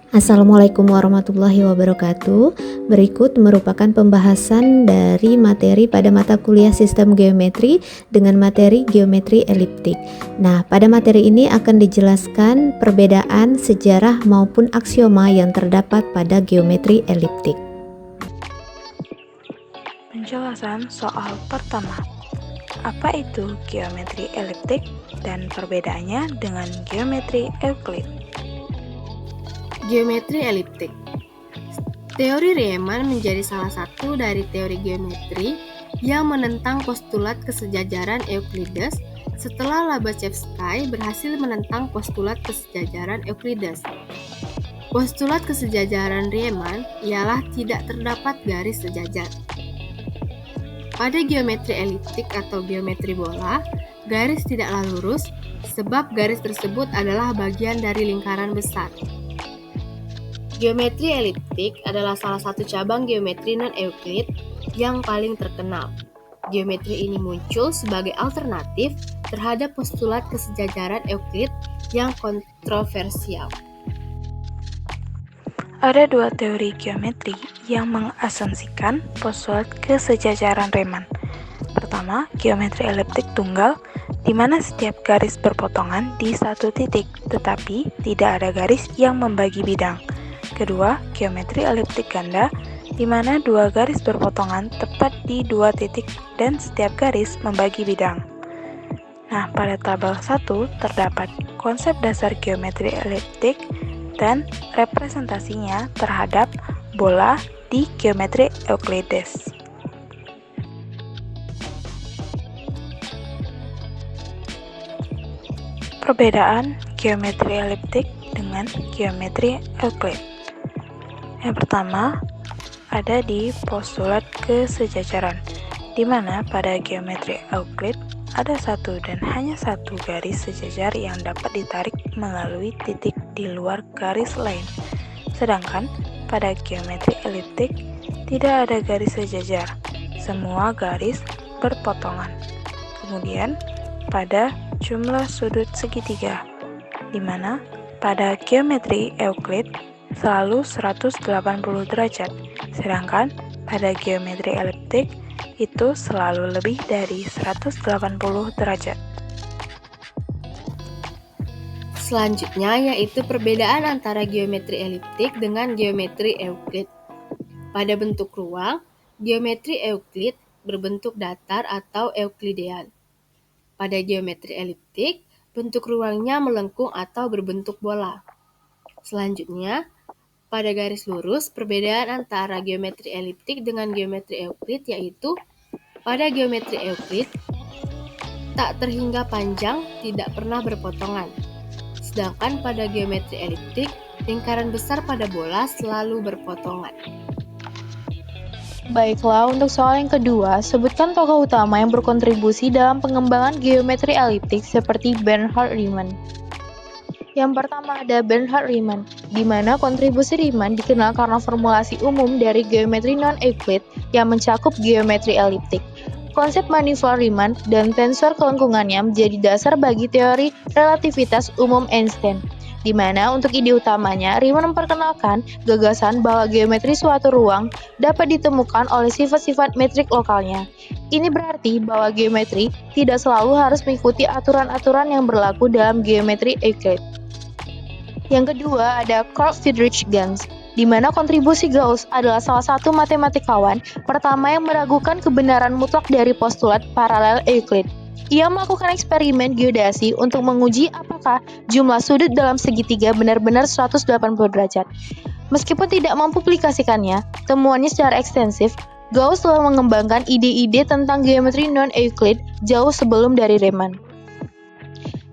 Assalamualaikum warahmatullahi wabarakatuh. Berikut merupakan pembahasan dari materi pada mata kuliah Sistem Geometri dengan materi Geometri Eliptik. Nah, pada materi ini akan dijelaskan perbedaan sejarah maupun aksioma yang terdapat pada geometri eliptik. Penjelasan soal pertama. Apa itu geometri eliptik dan perbedaannya dengan geometri Euclid? Geometri eliptik. Teori Riemann menjadi salah satu dari teori geometri yang menentang postulat kesejajaran Euclides setelah Lobachevsky berhasil menentang postulat kesejajaran Euclides. Postulat kesejajaran Riemann ialah tidak terdapat garis sejajar. Pada geometri eliptik atau geometri bola, garis tidaklah lurus sebab garis tersebut adalah bagian dari lingkaran besar. Geometri eliptik adalah salah satu cabang geometri non-Euclid yang paling terkenal. Geometri ini muncul sebagai alternatif terhadap postulat kesejajaran Euclid yang kontroversial. Ada dua teori geometri yang mengasumsikan postulat kesejajaran Riemann. Pertama, geometri eliptik tunggal, di mana setiap garis berpotongan di satu titik, tetapi tidak ada garis yang membagi bidang. Kedua, geometri eliptik ganda, di mana dua garis berpotongan tepat di dua titik dan setiap garis membagi bidang. Nah, pada tabel 1 terdapat konsep dasar geometri eliptik dan representasinya terhadap bola di geometri Euclides. Perbedaan geometri eliptik dengan geometri Euclid. Yang pertama, ada di postulat kesejajaran, di mana pada geometri Euclid ada satu dan hanya satu garis sejajar yang dapat ditarik melalui titik di luar garis lain. Sedangkan pada geometri eliptik tidak ada garis sejajar, semua garis berpotongan. Kemudian pada jumlah sudut segitiga, di mana pada geometri Euclid selalu 180 derajat, sedangkan pada geometri eliptik itu selalu lebih dari 180 derajat. Selanjutnya yaitu perbedaan antara geometri eliptik dengan geometri Euclid. Pada bentuk ruang, geometri Euclid berbentuk datar atau Euklidean. Pada geometri eliptik, bentuk ruangnya melengkung atau berbentuk bola. Selanjutnya, pada garis lurus, perbedaan antara geometri eliptik dengan geometri Euclid yaitu pada geometri Euclid, tak terhingga panjang tidak pernah berpotongan. Sedangkan pada geometri eliptik, lingkaran besar pada bola selalu berpotongan. Baiklah, untuk soal yang kedua, sebutkan tokoh utama yang berkontribusi dalam pengembangan geometri eliptik seperti Bernhard Riemann. Yang pertama ada Bernhard Riemann, di mana kontribusi Riemann dikenal karena formulasi umum dari geometri non-Euclid yang mencakup geometri eliptik. Konsep manifold Riemann dan tensor kelengkungannya menjadi dasar bagi teori relativitas umum Einstein, di mana untuk ide utamanya Riemann memperkenalkan gagasan bahwa geometri suatu ruang dapat ditemukan oleh sifat-sifat metrik lokalnya. Ini berarti bahwa geometri tidak selalu harus mengikuti aturan-aturan yang berlaku dalam geometri Euclid. Yang kedua ada Carl Friedrich Gauss, di mana kontribusi Gauss adalah salah satu matematikawan pertama yang meragukan kebenaran mutlak dari postulat paralel Euclid. Ia melakukan eksperimen geodesi untuk menguji apakah jumlah sudut dalam segitiga benar-benar 180 derajat. Meskipun tidak mempublikasikannya, temuannya secara ekstensif, Gauss telah mengembangkan ide-ide tentang geometri non-Euclid jauh sebelum dari Riemann.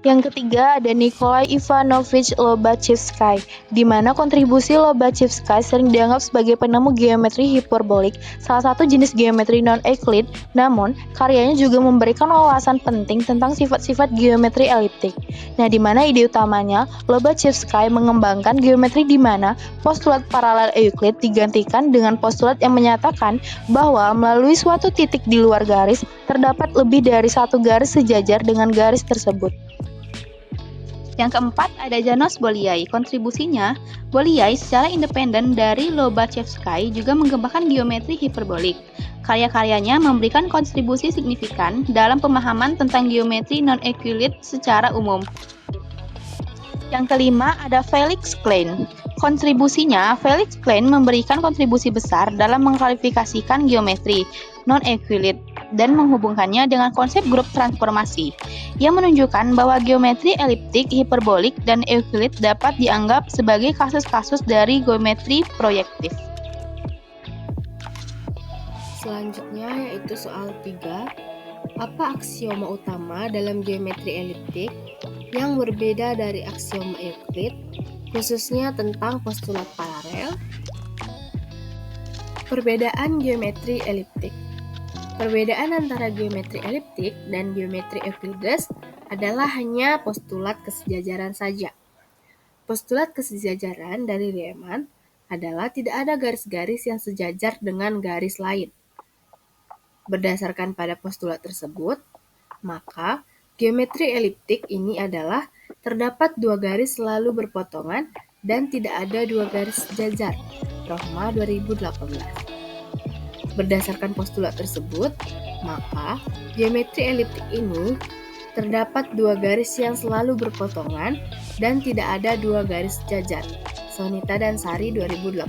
Yang ketiga ada Nikolai Ivanovich Lobachevsky, di mana kontribusi Lobachevsky sering dianggap sebagai penemu geometri hiperbolik, salah satu jenis geometri non-Euclid, namun karyanya juga memberikan wawasan penting tentang sifat-sifat geometri eliptik. Nah, di mana ide utamanya, Lobachevsky mengembangkan geometri di mana postulat paralel Euclid digantikan dengan postulat yang menyatakan bahwa melalui suatu titik di luar garis, terdapat lebih dari satu garis sejajar dengan garis tersebut. Yang keempat ada Janos Bolyai. Kontribusinya, Bolyai secara independen dari Lobachevsky juga mengembangkan geometri hiperbolik. Karya-karyanya memberikan kontribusi signifikan dalam pemahaman tentang geometri non-Euclid secara umum. Yang kelima ada Felix Klein. Kontribusinya, Felix Klein memberikan kontribusi besar dalam mengklasifikasikan geometri non-Euclid dan menghubungkannya dengan konsep grup transformasi, yang menunjukkan bahwa geometri eliptik, hiperbolik, dan Euclid dapat dianggap sebagai kasus-kasus dari geometri proyektif. Selanjutnya yaitu soal 3. Apa aksioma utama dalam geometri eliptik yang berbeda dari aksioma Euclid, khususnya tentang postulat paralel? Perbedaan geometri eliptik. Perbedaan antara geometri eliptik dan geometri Euclides adalah hanya postulat kesejajaran saja. Postulat kesejajaran dari Riemann adalah tidak ada garis-garis yang sejajar dengan garis lain. Berdasarkan pada postulat tersebut, maka geometri eliptik ini adalah terdapat dua garis selalu berpotongan dan tidak ada dua garis sejajar. Rohma 2018. Berdasarkan postulat tersebut, maka geometri eliptik ini terdapat dua garis yang selalu berpotongan dan tidak ada dua garis sejajar. Sonita dan Sari 2018.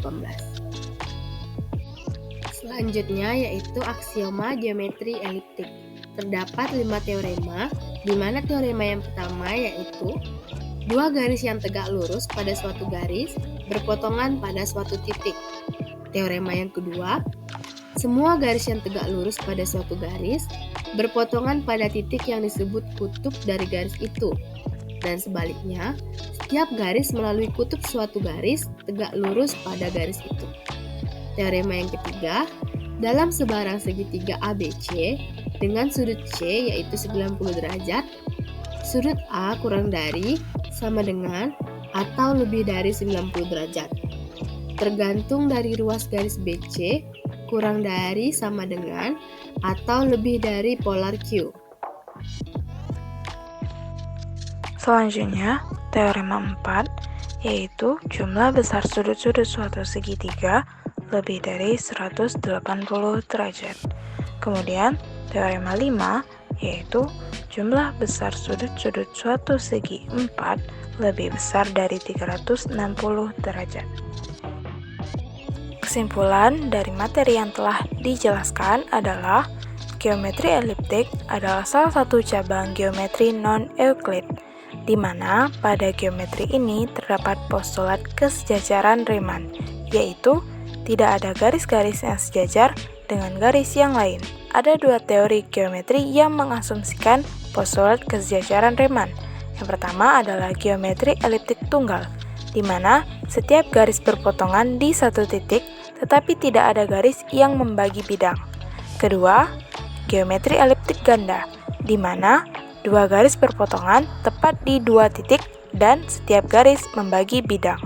Selanjutnya yaitu aksioma geometri eliptik. Terdapat 5 teorema, di mana teorema yang pertama yaitu dua garis yang tegak lurus pada suatu garis berpotongan pada suatu titik. Teorema yang kedua, semua garis yang tegak lurus pada suatu garis berpotongan pada titik yang disebut kutub dari garis itu. Dan sebaliknya, setiap garis melalui kutub suatu garis tegak lurus pada garis itu. Teorema yang ketiga, dalam sebarang segitiga ABC dengan sudut C yaitu 90 derajat, sudut A kurang dari, sama dengan, atau lebih dari 90 derajat. Tergantung dari ruas garis BC, kurang dari, sama dengan, atau lebih dari polar Q. Selanjutnya, teorema 4, yaitu jumlah besar sudut-sudut suatu segitiga lebih dari 180 derajat. Kemudian, teorema 5, yaitu jumlah besar sudut-sudut suatu segi 4 lebih besar dari 360 derajat. Kesimpulan dari materi yang telah dijelaskan adalah geometri eliptik adalah salah satu cabang geometri non-Euclid, di mana pada geometri ini terdapat postulat kesejajaran Riemann, yaitu tidak ada garis-garis yang sejajar dengan garis yang lain. Ada dua teori geometri yang mengasumsikan postulat kesejajaran Riemann. Yang pertama adalah geometri eliptik tunggal, di mana setiap garis berpotongan di satu titik, tetapi tidak ada garis yang membagi bidang. Kedua, geometri eliptik ganda, di mana dua garis berpotongan tepat di dua titik dan setiap garis membagi bidang.